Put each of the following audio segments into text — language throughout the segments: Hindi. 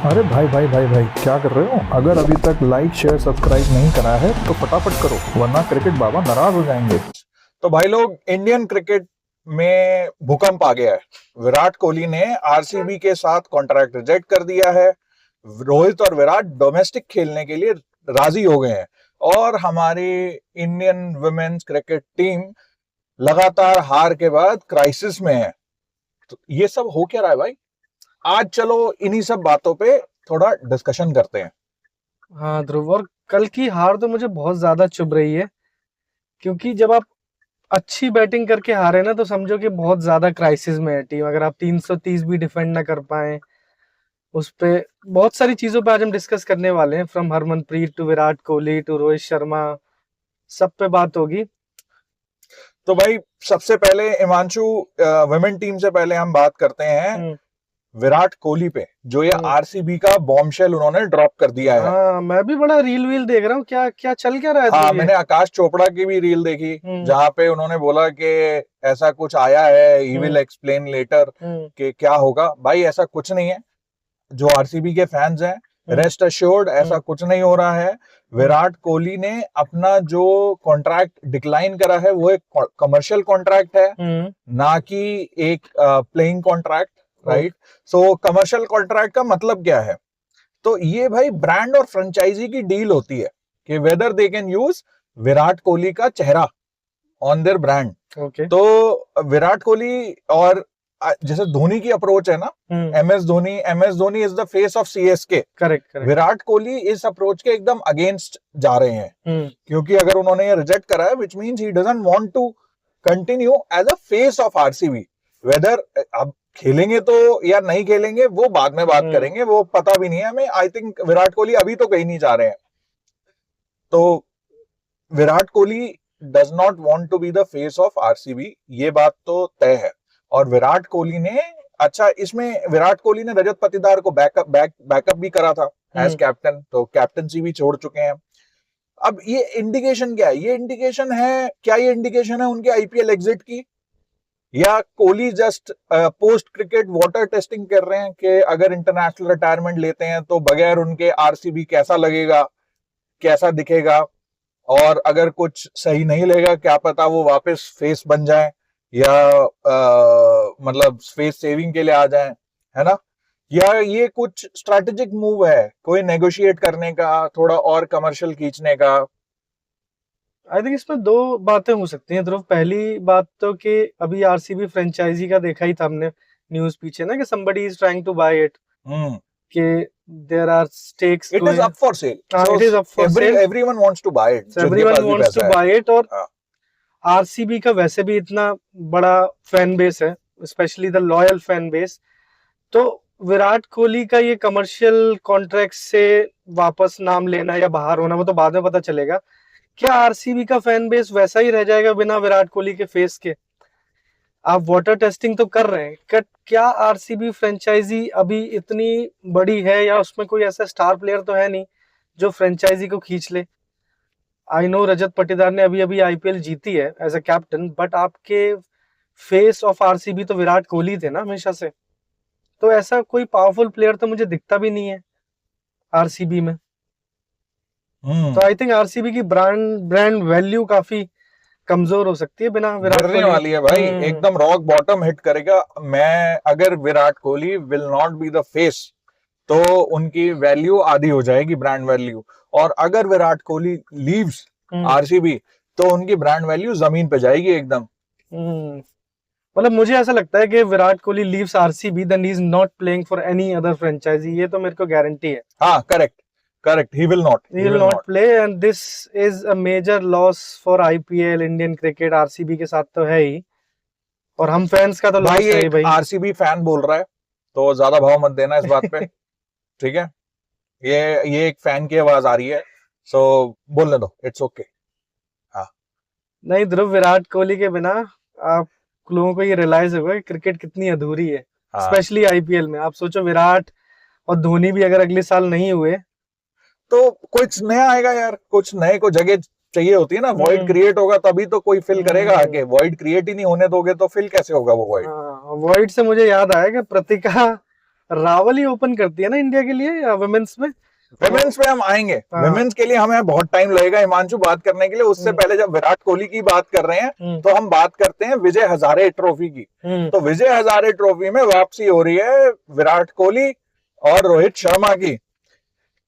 अरे भाई भाई भाई भाई, क्या कर रहे हो? अगर अभी तक लाइक शेयर सब्सक्राइब नहीं करा है तो फटाफट करो, वरना क्रिकेट बाबा नाराज हो जाएंगे। तो भाई लोग, इंडियन क्रिकेट में भूकंप आ गया है। विराट कोहली ने आरसीबी के साथ कॉन्ट्रैक्ट रिजेक्ट कर दिया है। रोहित और विराट डोमेस्टिक खेलने के लिए राजी हो गए हैं और हमारी इंडियन वुमेन्स क्रिकेट टीम लगातार हार के बाद क्राइसिस में है। तो ये सब हो क्या रहा है भाई? आज चलो इन्हीं सब बातों पे थोड़ा डिस्कशन करते हैं। हाँ ध्रुव, और कल की हार तो मुझे बहुत ज्यादा चुभ रही है, क्योंकि जब आप अच्छी बैटिंग करके हारे ना तो समझो कि बहुत ज्यादा क्राइसिस में है टीम। अगर आप 330 भी डिफेंड ना कर पाए, उस पे बहुत सारी चीजों पे आज हम डिस्कस करने वाले हैं, from Harmanpreet to Virat Kohli to Rohit Sharma, सब पे बात होगी। तो भाई सबसे पहले हिमांशु, वुमेन टीम से पहले हम बात करते हैं विराट कोहली पे, जो ये आरसीबी का बॉम्बशेल उन्होंने ड्रॉप कर दिया है। हाँ, मैं भी बड़ा रील वील देख रहा हूँ, क्या क्या चल क्या रहा है। हाँ, मैंने आकाश चोपड़ा की भी रील देखी, जहाँ पे उन्होंने बोला कि ऐसा कुछ आया है, ही विल एक्सप्लेन लेटर कि क्या होगा। भाई ऐसा कुछ नहीं है। जो आरसीबी के फैंस हैं, रेस्ट अश्योर्ड, ऐसा कुछ नहीं हो रहा है। विराट कोहली ने अपना जो कॉन्ट्रैक्ट डिक्लाइन करा है वो एक कमर्शियल कॉन्ट्रैक्ट है, ना कि एक प्लेइंग कॉन्ट्रैक्ट, राइट? सो कमर्शियल कॉन्ट्रैक्ट का मतलब क्या है? तो ये भाई ब्रांड और फ्रेंचाइजी की डील होती है कि whether they can use Virat Kohli का चेहरा ऑन देयर ब्रांड। तो विराट कोहली और जैसे धोनी की अप्रोच है ना, MS Dhoni is the face of CSK. Correct. Virat Kohli इस अप्रोच के एकदम अगेंस्ट जा रहे हैं, क्योंकि अगर उन्होंने ये रिजेक्ट करा है, which means he doesn't want to continue as a face of RCB. Whether अब खेलेंगे तो या नहीं खेलेंगे वो बाद में बात करेंगे, वो पता भी नहीं है हमें। आई थिंक विराट कोहली अभी तो कहीं नहीं जा रहे हैं। तो Virat Kohli does not want to be the face of RCB, ये बात तो तय है। और विराट कोहली ने, अच्छा इसमें विराट कोहली ने रजत पाटीदार को बैकअप भी करा था एज कैप्टन, तो कैप्टनसी भी छोड़ चुके हैं। अब ये इंडिकेशन क्या है? ये इंडिकेशन है क्या? ये इंडिकेशन है उनके आईपीएल एग्जिट की, या Kohli just post cricket water testing कर रहे हैं कि अगर इंटरनेशनल रिटायरमेंट लेते हैं तो बगैर उनके आरसीबी कैसा लगेगा, कैसा दिखेगा, और अगर कुछ सही नहीं लगेगा क्या पता वो वापस फेस बन जाए या मतलब फेस सेविंग के लिए आ जाए, है ना? या ये कुछ स्ट्रैटेजिक मूव है, कोई नेगोशिएट करने का, थोड़ा और कमर्शियल खींचने का? आई थिंक इसमें दो बातें हो सकती हैं ध्रुव। पहली बात तो कि अभी आरसीबी फ्रेंचाइजी का देखा ही था हमने न्यूज पीछे ना, कि somebody is trying to buy it, कि there are stakes, it is up for sale, it is up for sale, everyone wants to buy it, everyone wants to buy it। और आरसीबी का वैसे भी इतना बड़ा फैन बेस है, specially the loyal fan base. तो विराट कोहली का ये कमर्शियल कॉन्ट्रैक्ट से वापस नाम लेना या बाहर होना वो तो बाद में पता चलेगा। क्या आरसीबी का फैन बेस वैसा ही रह जाएगा बिना विराट कोहली के फेस के? आप वाटर टेस्टिंग तो कर रहे हैं, क्या आरसीबी फ्रेंचाइजी अभी इतनी बड़ी है, या उसमें कोई ऐसा स्टार प्लेयर तो है नहीं जो फ्रेंचाइजी को खींच ले? आई नो रजत पाटीदार ने अभी अभी आईपीएल जीती है एज अ कैप्टन, बट आपके फेस ऑफ आरसीबी तो विराट कोहली थे ना हमेशा से। तो ऐसा कोई पावरफुल प्लेयर तो मुझे दिखता भी नहीं है आरसीबी में। तो आई थिंक आरसीबी की ब्रांड वैल्यू काफी कमजोर हो सकती है बिना विराट कोहली वाली है भाई, एकदम रॉक बॉटम हिट करेगा। मैं अगर Virat Kohli will not be the face तो उनकी वैल्यू आधी हो जाएगी, ब्रांड वैल्यू। और अगर विराट कोहली लीव्स आरसीबी तो उनकी ब्रांड वैल्यू जमीन पे जाएगी एकदम। मतलब मुझे ऐसा लगता है कि Virat Kohli leaves RCB then he is not playing for any other franchise, ये तो मेरे को गारंटी है। हाँ, correct, he will not play, and this is a major loss for IPL, Indian cricket. RCB के साथ तो है ही, और हम फैंस का तो लॉस है ही भाई। आरसीबी फैन बोल रहा है तो ज्यादा भाव मत देना इस बात पे, ठीक है? ये एक फैन की आवाज आ रही है, सो बोलने दो, इट्स ओके। हाँ, नहीं ध्रुव, विराट कोहली के बिना आप लोगों को ये रियलाइज होगा कि क्रिकेट कितनी अधूरी है, स्पेशली आईपीएल में। आप सोचो विराट और धोनी भी अगर अगले साल नहीं हुए तो कुछ नया आएगा यार, कुछ नए को जगह चाहिए होती है ना। वॉइड क्रिएट होगा तभी तो कोई फिल करेगा आगे। वॉइड क्रिएट ही नहीं होने दोगे तो फिल कैसे होगा वो वॉइड? वॉइड से मुझे याद आया कि प्रतिका रावल ही ओपन करती है ना इंडिया के लिए या वुमेन्स में? विमेंस पे हम आएंगे, हाँ। विमेंस के लिए हमें बहुत टाइम लगेगा हिमांशु बात करने के लिए। उससे पहले जब विराट कोहली की बात कर रहे हैं तो हम बात करते हैं विजय हजारे ट्रॉफी की। तो विजय हजारे ट्रॉफी में वापसी हो रही है विराट कोहली और रोहित शर्मा की।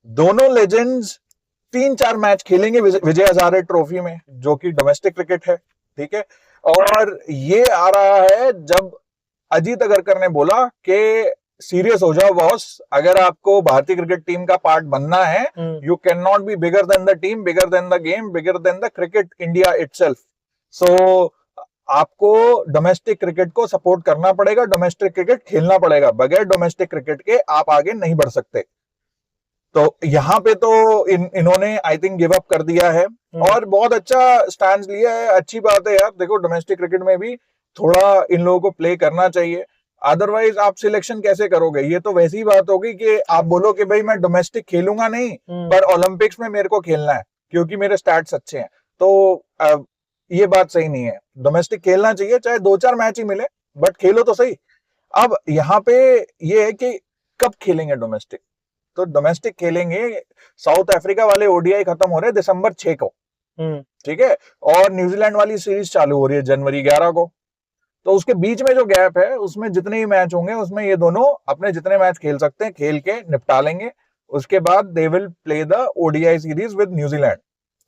दोनों लेजेंड्स 3-4 मैच खेलेंगे विजय हजारे ट्रॉफी में, जो कि डोमेस्टिक क्रिकेट है, ठीक है। और ये आ रहा है जब अजीत अगरकर ने बोला कि सीरियस हो जाओ बॉस, अगर आपको भारतीय क्रिकेट टीम का पार्ट बनना है, you cannot be bigger than the team, bigger than the game, bigger than the cricket India itself. So आपको डोमेस्टिक क्रिकेट को सपोर्ट करना पड़ेगा, डोमेस्टिक क्रिकेट खेलना पड़ेगा, बगैर डोमेस्टिक क्रिकेट के आप आगे नहीं बढ़ सकते। तो यहाँ पे तो इन्होंने आई थिंक गिव अप कर दिया है और बहुत अच्छा स्टैंड लिया है। अच्छी बात है यार, देखो डोमेस्टिक क्रिकेट में भी थोड़ा इन लोगों को प्ले करना चाहिए, अदरवाइज आप सिलेक्शन कैसे करोगे? ये तो वैसी बात होगी कि आप बोलो कि भाई मैं डोमेस्टिक खेलूंगा नहीं पर ओलंपिक्स में मेरे को खेलना है क्योंकि मेरे स्टैट्स अच्छे हैं। तो ये बात सही नहीं है, डोमेस्टिक खेलना चाहिए, चाहे 2-4 मैच ही मिले बट खेलो तो सही। अब यहाँ पे ये है कि कब खेलेंगे डोमेस्टिक, तो डोमेस्टिक खेलेंगे, साउथ अफ्रीका वाले ओडीआई खत्म हो रहे हैं दिसंबर 6 को, ठीक है, और न्यूजीलैंड वाली सीरीज चालू हो रही है जनवरी 11 को। तो उसके बीच में जो गैप है उसमें जितने ही मैच होंगे उसमें ये दोनों अपने जितने मैच खेल सकते हैं खेल के निपटा लेंगे। उसके बाद they will play the ODI series with New Zealand.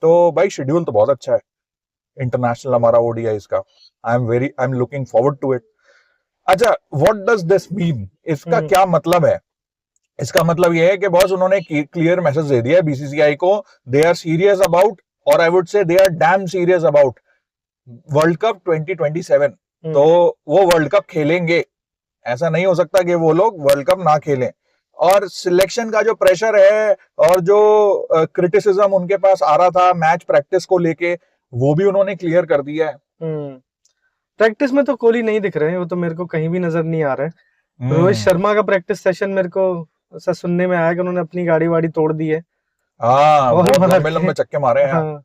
तो भाई शेड्यूल तो बहुत अच्छा है इंटरनेशनल हमारा ओडीआई का। I am looking forward to it. अच्छा, व्हाट डज दिस मीन? इसका क्या मतलब है? इसका मतलब ये है कि बॉस उन्होंने क्लियर मैसेज दे दिया है बीसीसीआई को, दे आर सीरियस अबाउट, और I would say they are damn serious about World Cup 2027। तो वो वर्ल्ड कप खेलेंगे, ऐसा नहीं हो सकता कि वो लोग वर्ल्ड कप ना खेलें। और सिलेक्शन का जो प्रेशर है और जो क्रिटिसिज्म उनके पास आ रहा था मैच प्रैक्टिस को लेके, वो भी उन्होंने क्लियर कर दिया है। प्रैक्टिस में तो कोहली नहीं दिख रहे हैं, वो तो मेरे को कहीं भी नजर नहीं आ रहा है। रोहित शर्मा का प्रैक्टिस सेशन मेरे को ऐसा सुनने में आया कि उन्होंने अपनी गाड़ी वाड़ी तोड़ दी है। हाँ, बहुत लंबे लंबे चक्के मारे हैं। हाँ।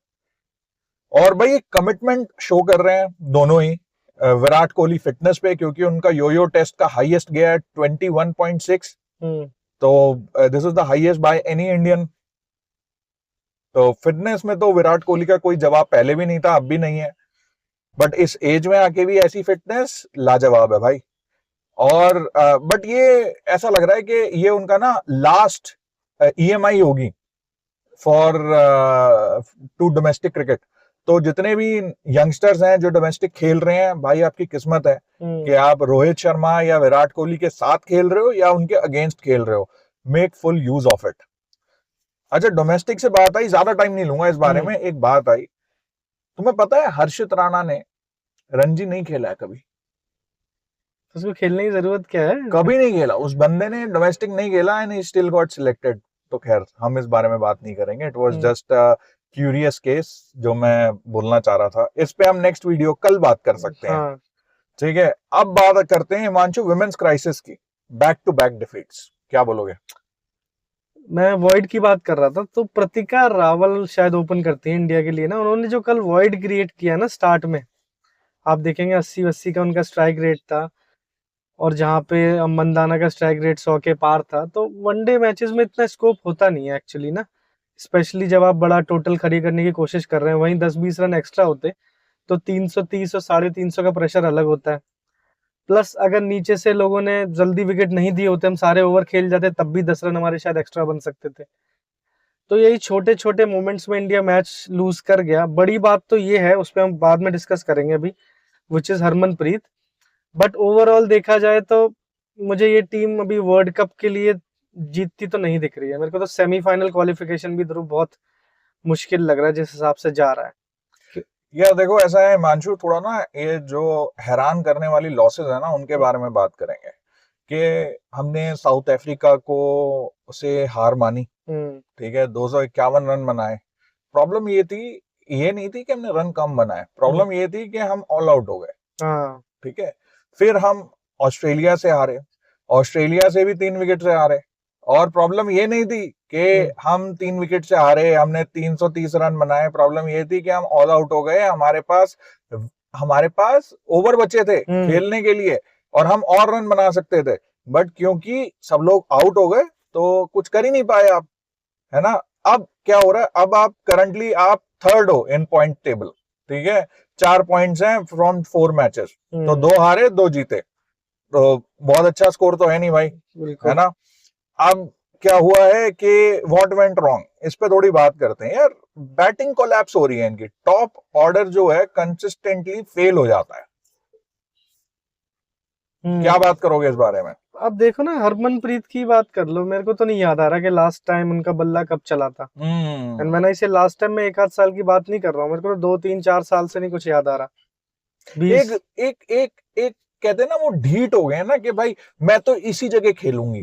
और भाई कमिटमेंट शो कर रहे हैं दोनों ही। विराट कोहली फिटनेस पे, क्योंकि उनका योयो टेस्ट का हाईएस्ट गया है 21.6, तो this is the highest by any Indian. तो फिटनेस में तो विराट कोहली का कोई जवाब पहले भी नहीं था, अब भी नहीं है, बट इस एज में आके भी ऐसी फिटनेस लाजवाब है भाई। और बट ये ऐसा लग रहा है कि ये उनका ना लास्ट EMI होगी फॉर टू डोमेस्टिक क्रिकेट। तो जितने भी यंगस्टर्स हैं जो डोमेस्टिक खेल रहे हैं, भाई आपकी किस्मत है कि आप रोहित शर्मा या विराट कोहली के साथ खेल रहे हो या उनके अगेंस्ट खेल रहे हो। Make full use of it. अच्छा, डोमेस्टिक से बात आई, ज्यादा टाइम नहीं लूंगा इस बारे में। एक बात आई, तुम्हें पता है हर्षित राणा ने रणजी नहीं खेला है कभी। उसको खेलने की जरूरत क्या है? कभी नहीं खेला उस बंदे ने, डोमेस्टिक नहीं खेला and he still got selected. तो खैर हम इस बारे में बात नहीं करेंगे, it was just a curious case जो मैं बोलना चाह रहा था। इस पे हम नेक्स्ट वीडियो कल बात कर सकते हैं। हाँ। ठीक है, अब बात करते हैं हिमांशु वुमेन्स क्राइसिस की, बैक टू बैक डिफीट्स, क्या बोलोगे? मैं वॉइड की बात कर रहा था, तो प्रतिका रावल शायद ओपन करती है इंडिया के लिए ना। उन्होंने जो कल वॉइड क्रिएट किया ना स्टार्ट में, आप देखेंगे 80-80 का उनका स्ट्राइक रेट था, और जहाँ पे मंदाना का स्ट्राइक रेट 100 के पार था। तो वनडे मैचेस में इतना स्कोप होता नहीं है एक्चुअली ना, स्पेशली जब आप बड़ा टोटल खड़ी करने की कोशिश कर रहे हैं। वहीं 10-20 रन एक्स्ट्रा होते तो 330 और 350 का प्रेशर अलग होता है। प्लस अगर नीचे से लोगों ने जल्दी विकेट नहीं दिए होते, हम सारे ओवर खेल जाते, तब भी 10 रन हमारे शायद एक्स्ट्रा बन सकते थे। तो यही छोटे छोटे मोमेंट्स में इंडिया मैच लूज कर गया। बड़ी बात तो ये है, उस पर हम बाद में डिस्कस करेंगे अभी, which is Harmanpreet. But overall देखा जाए तो मुझे ये टीम अभी वर्ल्ड कप के लिए जीतती तो नहीं दिख रही है। मेरे को तो सेमीफाइनल क्वालिफिकेशन भी बहुत मुश्किल लग रहा है जिस हिसाब से जा रहा है। यार देखो ऐसा है हिमांशु, थोड़ा ना ये जो हैरान करने वाली लॉसेस है ना उनके बारे में बात करेंगे कि हमने साउथ अफ्रीका को से हार मानी, ठीक है, 251 रन बनाए। प्रॉब्लम ये नहीं थी कि हमने रन कम बनाए, प्रॉब्लम ये थी कि हम ऑल आउट हो गए। ठीक है, फिर हम ऑस्ट्रेलिया से हारे, ऑस्ट्रेलिया से भी 3 विकेट से हारे, और प्रॉब्लम ये नहीं थी कि हम 3 विकेट से हारे, हमने 330 रन बनाए। प्रॉब्लम ये थी कि हम ऑल आउट हो गए, हमारे पास ओवर बचे थे खेलने के लिए और हम और रन बना सकते थे। बट क्योंकि सब लोग आउट हो गए तो कुछ कर ही नहीं पाए आप, है ना। अब क्या हो रहा है, अब आप करंटली आप थर्ड हो इन पॉइंट टेबल, ठीक है, 4 पॉइंट्स हैं फ्रॉम 4 मैचेस, तो 2 हारे 2 जीते, तो बहुत अच्छा स्कोर तो है नहीं भाई, है ना। अब क्या हुआ है कि व्हाट वेंट रॉन्ग, इस पे थोड़ी बात करते हैं यार। बैटिंग कोलैप्स हो रही है इनकी, टॉप ऑर्डर जो है कंसिस्टेंटली फेल हो जाता है। क्या बात करोगे इस बारे में? अब देखो ना, हरमनप्रीत की बात कर लो, मेरे को तो नहीं याद आ रहा कि लास्ट टाइम उनका बल्ला कब चला था। एंड मैंने इसे लास्ट टाइम में 1 आध साल की बात नहीं कर रहा हूँ, मेरे को तो 2-3-4 साल से नहीं कुछ याद आ रहा। एक कहते हैं ना वो ढीठ हो गए ना कि भाई मैं तो इसी जगह खेलूंगी,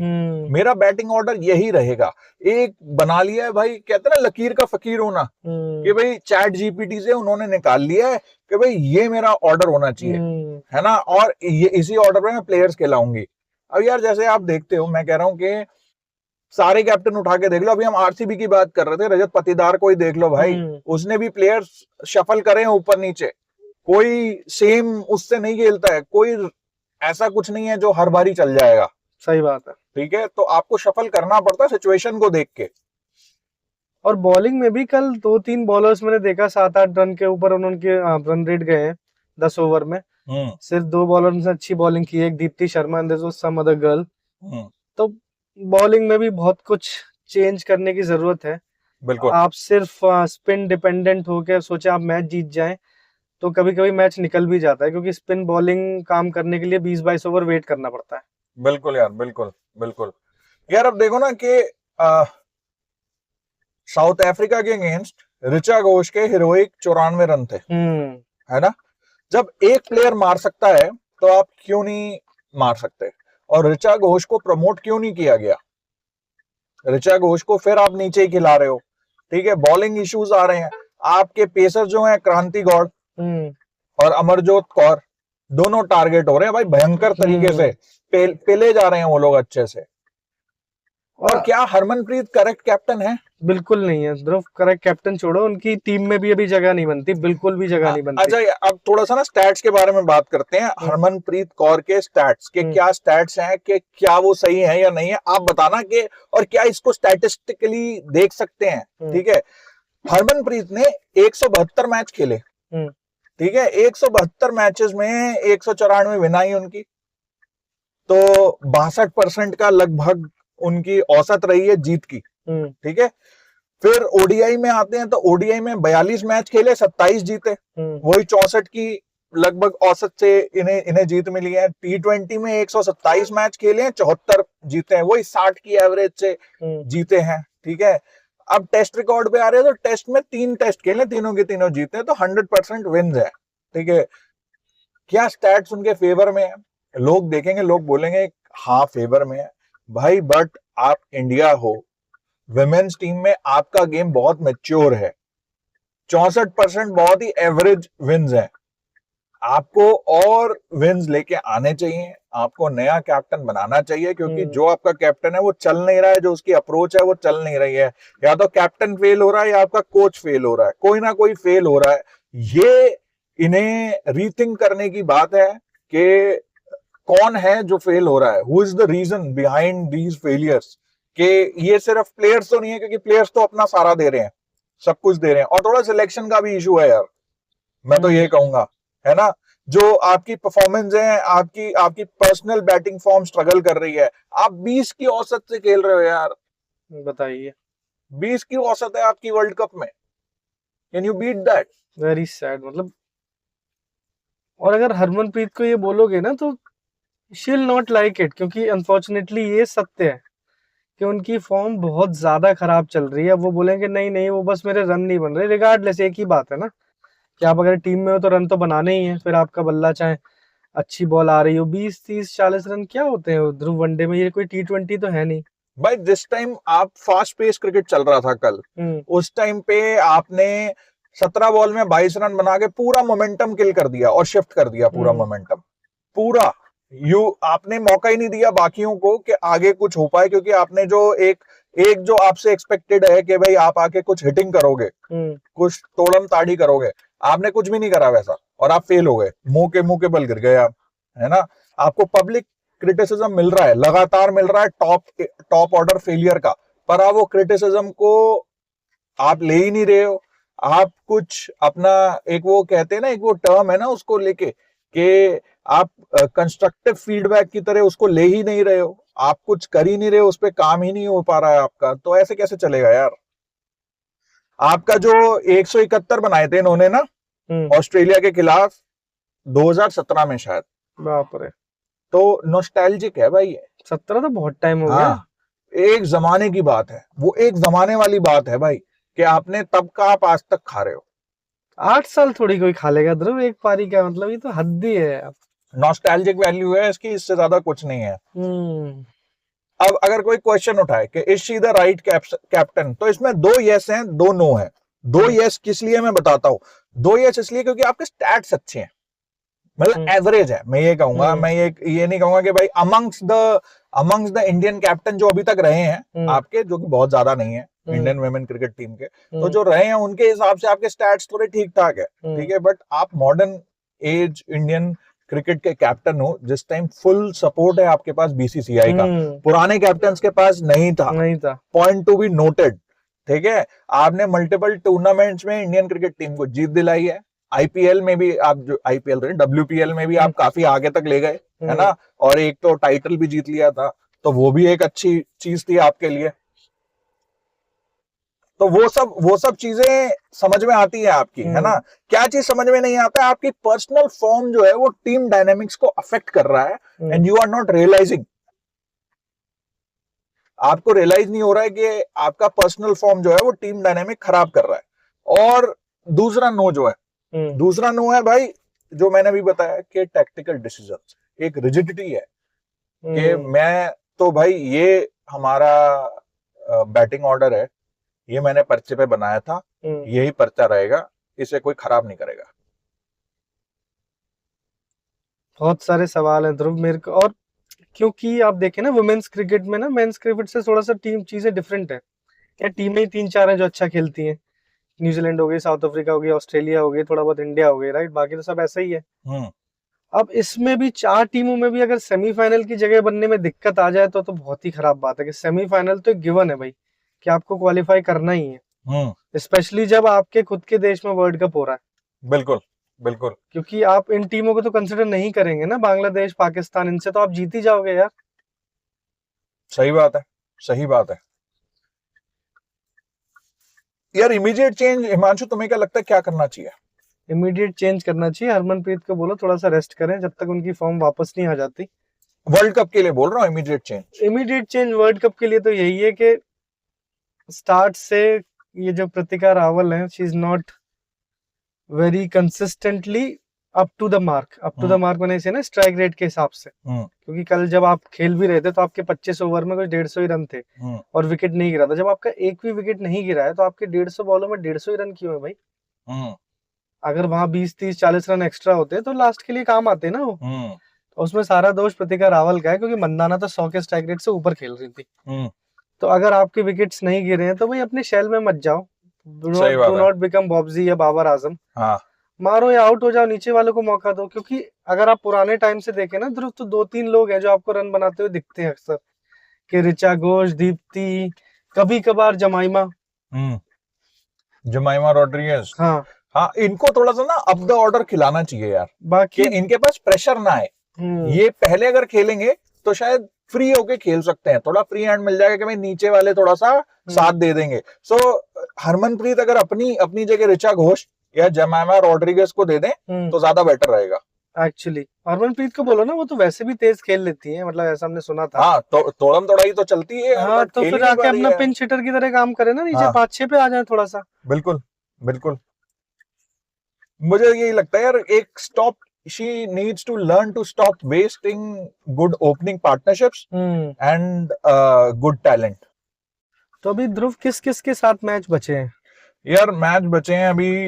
मेरा बैटिंग ऑर्डर यही रहेगा। एक बना लिया है भाई, कहते हैं ना लकीर का फकीर होना, कि भाई चैट जीपीटी से उन्होंने निकाल लिया है कि भाई ये मेरा ऑर्डर होना चाहिए, है ना, और ये इसी ऑर्डर पे मैं प्लेयर्स खिलाऊंगी। अब यार जैसे आप देखते हो, मैं कह रहा हूं कि सारे कैप्टन उठा के देख लो, अभी हम आरसीबी की बात कर रहे थे, रजत पाटीदार को ही देख लो भाई, उसने भी प्लेयर्स शफल करे ऊपर नीचे, कोई सेम उससे नहीं खेलता है, कोई ऐसा कुछ नहीं है जो हर बारी चल जाएगा। सही बात है, ठीक है, तो आपको शफल करना पड़ता है सिचुएशन को देख के। और बॉलिंग में भी कल 2-3 बॉलर्स मैंने देखा 7-8 रन के ऊपर उनके रन रेट गए हैं 10 ओवर में। सिर्फ 2 बॉलर्स ने अच्छी बॉलिंग की, एक Deepti Sharma and there was some other girl. तो बॉलिंग में भी बहुत कुछ चेंज करने की जरूरत है। बिल्कुल, आप सिर्फ स्पिन डिपेंडेंट होकर सोचे आप मैच जीत जाएं तो कभी कभी मैच निकल भी जाता है, क्योंकि स्पिन बॉलिंग काम करने के लिए 20-22 ओवर वेट करना पड़ता है। बिल्कुल यार, बिल्कुल बिल्कुल यार। अब देखो ना कि साउथ अफ्रीका के अगेंस्ट ऋचा घोष के हीरोइक 94 रन थे, है ना। जब एक प्लेयर मार सकता है तो आप क्यों नहीं मार सकते, और ऋचा घोष को प्रमोट क्यों नहीं किया गया? ऋचा घोष को फिर आप नीचे ही खिला रहे हो, ठीक है। बॉलिंग इश्यूज आ रहे हैं, आपके पेसर जो हैं क्रांति गौड़ और अमरजोत कौर, दोनों टारगेट हो रहे हैं भाई भयंकर तरीके से, पेले जा रहे हैं वो लोग अच्छे से। और क्या हरमनप्रीत करेक्ट कैप्टन है? बिल्कुल नहीं है ध्रुव, करेक्ट कैप्टन छोड़ो, उनकी टीम में भी अभी जगह नहीं बनती, बिल्कुल भी जगह नहीं बनती। अच्छा, अब थोड़ा सा ना स्टैट्स के बारे में बात करते हैं। हरमनप्रीत कौर के स्टैट्स के क्या स्टैट्स हैं, कि क्या वो सही है या नहीं है, आप बताना कि, और क्या इसको स्टैटिस्टिकली देख सकते हैं, ठीक है। हरमनप्रीत ने 172 मैच खेले, ठीक है, 172 मैचेस में 194 विन आई उनकी, तो 62% का लगभग उनकी औसत रही है जीत की, ठीक है। फिर ओडीआई में आते हैं तो ओडीआई में 42 मैच खेले, 27 जीते, वही 64 की लगभग औसत से इन्हें जीत मिली है। T20 में 127 मैच खेले हैं, 74 जीते हैं, वही 60 की एवरेज से जीते हैं, ठीक है। अब टेस्ट रिकॉर्ड पे आ रहे हैं तो टेस्ट में 3 टेस्ट खेले, तीनों के तीनों जीते हैं, तो 100% विन्स है, ठीक है। क्या स्टैट्स उनके फेवर में है? लोग देखेंगे, लोग बोलेंगे हाँ फेवर में है भाई, बट आप इंडिया हो, विमेन्स टीम में आपका गेम बहुत मैच्योर है, 64% बहुत ही एवरेज विन्स है, आपको और विन्स लेके आने चाहिए, आपको नया कैप्टन बनाना चाहिए, क्योंकि जो आपका कैप्टन है वो चल नहीं रहा है, जो उसकी अप्रोच है वो चल नहीं रही है, या तो कैप्टन फेल हो रहा है या आपका कोच फेल हो रहा है, कोई ना कोई फेल हो रहा है। ये इन्हें रीथिंक करने की बात है कि कौन है जो फेल हो रहा है, who is the reason behind these failures, कि ये सिर्फ प्लेयर्स तो नहीं है, क्योंकि प्लेयर्स तो अपना सारा दे रहे हैं, सब कुछ दे रहे हैं, और थोड़ा सिलेक्शन का भी इशू है यार, मैं तो ये कहूंगा, है ना। जो आपकी परफॉर्मेंस है, आपकी पर्सनल बैटिंग फॉर्म स्ट्रगल कर रही है, आप 20 की औसत से खेल रहे हो यार, बताइए 20 की औसत है आपकी वर्ल्ड कप में, can you beat that? Very sad, मतलब। और अगर हरमनप्रीत को ये बोलोगे ना तो she will not like it, क्योंकि अनफॉर्चुनेटली ये सत्य है कि उनकी फॉर्म बहुत ज्यादा खराब चल रही है। वो बोलेंगे नहीं नहीं वो बस मेरे रन नहीं बन रहे, रिगार्डलेस एक ही बात है ना कि आप अगर टीम में हो तो रन तो बनाने ही है, फिर आपका बल्ला चाहे अच्छी बॉल आ रही हो, 20-30-40 रन क्या होते हैं ध्रुव वनडे में, ये कोई T20 तो है नहीं भाई। जिस टाइम आप फास्ट पेस क्रिकेट चल रहा था कल, उस टाइम पे आपने 17 बॉल में 22 रन बना के पूरा मोमेंटम किल कर दिया और शिफ्ट कर दिया पूरा मोमेंटम, पूरा आपने मौका ही नहीं दिया बाकियों को कि आगे कुछ हो पाए, क्योंकि आपने जो एक जो आपसे एक्सपेक्टेड है कि भाई आप आके कुछ हिटिंग करोगे, कुछ तोड़म ताड़ी करोगे, आपने कुछ भी नहीं करा वैसा, और आप फेल हो गए, मुंह के बल गिर गए आप, है ना। आपको पब्लिक क्रिटिसिज्म मिल रहा है, लगातार मिल रहा है, टॉप ऑर्डर फेलियर का, पर आप वो क्रिटिसिज्म को आप ले ही नहीं रहे हो। आप कुछ अपना एक वो कहते हैं ना, एक वो टर्म है ना उसको लेके कि आप कंस्ट्रक्टिव फीडबैक की तरह उसको ले ही नहीं रहे हो, आप कुछ कर ही नहीं रहे हो, उस पर काम ही नहीं हो पा रहा है आपका, तो ऐसे कैसे चलेगा यार। आपका जो 171 बनाए थे इन्होंने ना ऑस्ट्रेलिया के खिलाफ 2017 में शायद, बाप रे, तो नॉस्टैल्जिक है भाई ये। 17 तो बहुत टाइम हो गया। हाँ, एक जमाने की बात है वो, एक जमाने वाली बात है भाई, कि आपने तब का आप आज तक खा रहे हो। 8 साल थोड़ी कोई खा लेगा ध्रुव एक पारी का, मतलब ये तो हद ही है। नॉस्टैल्जिक वैल्यू है इसकी, इससे ज्यादा कुछ नहीं है। अब अगर कोई क्वेश्चन उठाए कि is she the right captain, तो इसमें 2 यस हैं 2 नो है। 2 यस किस लिए मैं बताता हूँ, 2 यस इसलिए क्योंकि आपके स्टैट्स अच्छे हैं, मतलब एवरेज है, मैं ये कहूंगा, मैं ये नहीं कहूंगा कि भाई अमंग्स द इंडियन कैप्टन जो अभी तक रहे हैं आपके, जो कि बहुत ज्यादा नहीं है इंडियन वुमेन क्रिकेट टीम के, तो जो रहे हैं उनके हिसाब से आपके स्टैट्स थोड़े ठीक ठाक है, ठीक है, बट आप मॉडर्न एज इंडियन क्रिकेट के कैप्टन हो, जिस टाइम फुल सपोर्ट है आपके पास बीसीसीआई का, पुराने कैप्टन के पास नहीं था, पॉइंट टू बी नोटेड, ठीक है। आपने मल्टीपल टूर्नामेंट्स में इंडियन क्रिकेट टीम को जीत दिलाई है, आईपीएल में भी आप, जो आईपीएल डब्ल्यूपीएल में भी आप काफी आगे तक ले गए, है ना, और एक तो टाइटल भी जीत लिया था, तो वो भी एक अच्छी चीज थी आपके लिए। तो वो सब चीजें समझ में आती है आपकी, है ना। क्या चीज समझ में नहीं आता है, आपकी पर्सनल फॉर्म जो है वो टीम डायनेमिक्स को अफेक्ट कर रहा है, and you are not realising. आपको रियलाइज नहीं हो रहा है कि आपका पर्सनल फॉर्म जो है वो टीम डायनेमिक खराब कर रहा है। और दूसरा नो जो है, दूसरा नो है भाई, जो मैंने अभी बताया कि टैक्टिकल डिसीजंस, एक रिजिडिटी है कि मैं तो भाई ये हमारा बैटिंग ऑर्डर है, ये मैंने पर्चे पे बनाया था, यही पर्चा रहेगा, इसे कोई खराब नहीं करेगा। बहुत सारे सवाल हैं ध्रुव मेरे को, और क्योंकि आप देखें ना वुमेन्स क्रिकेट में ना मेंस क्रिकेट से थोड़ा सा टीम चीजें डिफरेंट है। क्या टीमें ही 3-4 हैं जो अच्छा खेलती हैं, न्यूजीलैंड हो गई, साउथ अफ्रीका हो गई, ऑस्ट्रेलिया हो गई, थोड़ा बहुत इंडिया हो गई, राइट, बाकी तो सब ऐसा ही है। अब इसमें भी 4 टीमों में भी अगर सेमीफाइनल की जगह बनने में दिक्कत आ जाए तो बहुत ही खराब बात है, कि सेमीफाइनल तो एक गिवन है भाई कि आपको क्वालिफाई करना ही है, स्पेशली जब आपके खुद के देश में वर्ल्ड कप हो रहा है। बिल्कुल बिल्कुल, क्योंकि आप इन टीमों को तो कंसिडर नहीं करेंगे ना, बांग्लादेश, पाकिस्तान, इनसे तो आप जीत ही जाओगे यार। सही बात है, सही बात है यार। इमीडिएट चेंज, हिमांशु तुम्हें क्या लगता है क्या करना चाहिए? इमीडिएट चेंज करना चाहिए, हरमनप्रीत को बोलो थोड़ा सा रेस्ट करें जब तक उनकी फॉर्म वापस नहीं आ जाती। वर्ल्ड कप के लिए बोल रहा हूँ immediate change. Immediate change world cup के लिए तो यही है कि स्टार्ट से ये जो प्रतिका रावल है, she is not very consistently up to the mark. Up to the mark मैंने इसे ना स्ट्राइक रेट के हिसाब से, क्योंकि कल जब आप खेल भी रहे थे तो आपके 25 ओवर में कुछ 150 ही रन थे और विकेट नहीं गिरा था। जब आपका एक भी विकेट नहीं गिरा है तो आपके 150 बॉलों में 150 ही रन क्यों है भाई? अगर वहां 20, 30, 40 रन एक्स्ट्रा होते तो लास्ट के लिए काम आते ना वो। तो उसमें सारा दोष प्रतिका रावल का है, क्योंकि मंदाना तो 100 के स्ट्राइक रेट से ऊपर खेल रही थी। तो अगर आपके विकेट्स नहीं गिरे हैं तो भाई अपने शेल में मत जाओ, डू नॉट बिकम बॉब्जी या बाबर आजम। मारो या आउट हो जाओ, नीचे वालों को मौका दो। क्योंकि अगर आप पुराने टाइम से देखें ना ध्रुव, तो 2-3 लोग हैं जो आपको रन बनाते हुए दिखते हैं अक्सर, कि ऋचा घोष, दीप्ति, कभी कभार जमाइमा रोड्रिगेज। हाँ, इनको थोड़ा सा ना अप द ऑर्डर खिलाना चाहिए यार, बाकी इनके पास प्रेशर ना आए। ये पहले अगर खेलेंगे तो शायद फ्री होके खेल सकते हैं, थोड़ा फ्री हैंड मिल जाएगा कि भाई नीचे वाले थोड़ा सा साथ दे देंगे। सो हरमनप्रीत अगर अपनी जगह ऋचा घोष या जमाइमा रोड्रिगेज को दे दें तो ज्यादा बेटर रहेगा। एक्चुअली हरमनप्रीत को बोलो ना, वो तो वैसे भी तेज खेल लेती है, मतलब ऐसा हमने सुना था। हाँ, तो तोड़म तोड़ाई तो चलती है। हाँ, तो फिर आके अपना पिंच हिटर की तरह काम करे ना, नीचे 5-6 पे आ जाए थोड़ा सा। बिल्कुल बिल्कुल, मुझे यही लगता है यार, एक stop, she needs to learn to stop wasting good opening partnerships and good talent. तो अभी ध्रुव किस किस के साथ मैच बचे हैं यार? मैच बचे हैं अभी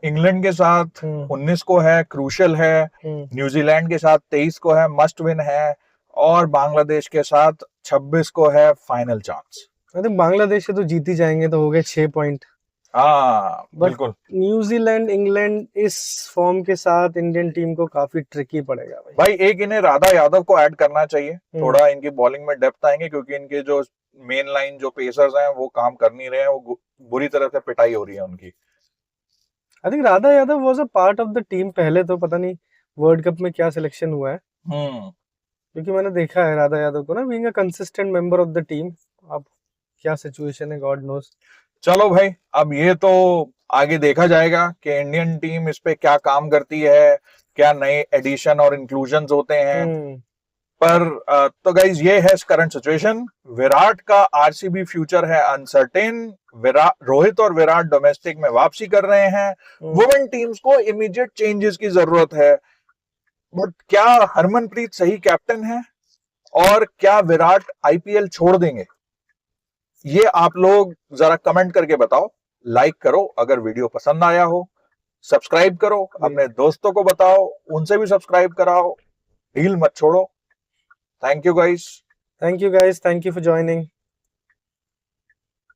इंग्लैंड के साथ 19 को है, क्रूशल है, न्यूजीलैंड के साथ 23 को है, मस्ट विन है, और बांग्लादेश के साथ 26 को है फाइनल चांस। बांग्लादेश से तो जीत ही जाएंगे, तो हो गए 6 पॉइंट। हाँ But बिल्कुल। न्यूजीलैंड इंग्लैंड इस फॉर्म के साथ इंडियन टीम को काफी ट्रिकी पड़ेगा भाई। भाई एक इन्हें राधा यादव को ऐड करना चाहिए, थोड़ा इनकी बॉलिंग में डेप्थ आएंगे, क्योंकि इनके जो मेन लाइन जो पेसर्स हैं वो काम कर नहीं रहे हैं, वो बुरी तरह से पिटाई हो रही है उनकी। I think Radha Yadav was a part of the team पहले, तो पता नहीं वर्ल्ड कप में क्या सिलेक्शन हुआ है, क्योंकि मैंने देखा है राधा यादव को ना being a consistent member of the team. अब क्या सिचुएशन है गॉड नोस। चलो भाई, अब ये तो आगे देखा जाएगा कि इंडियन टीम इस पे क्या काम करती है, क्या नए एडिशन और इंक्लूजन्स होते हैं। पर तो गाइज ये है करंट सिचुएशन। विराट का आरसीबी फ्यूचर है अनसर्टेन। रोहित और विराट डोमेस्टिक में वापसी कर रहे हैं। वुमेन टीम्स को इमीडिएट चेंजेस की जरूरत है। बट क्या हरमनप्रीत सही कैप्टन है, और क्या विराट आईपीएल छोड़ देंगे, ये आप लोग जरा कमेंट करके बताओ। लाइक करो अगर वीडियो पसंद आया हो, सब्सक्राइब करो, अपने दोस्तों को बताओ, उनसे भी सब्सक्राइब कराओ, ढील मत छोड़ो। Thank you guys. Thank you for joining.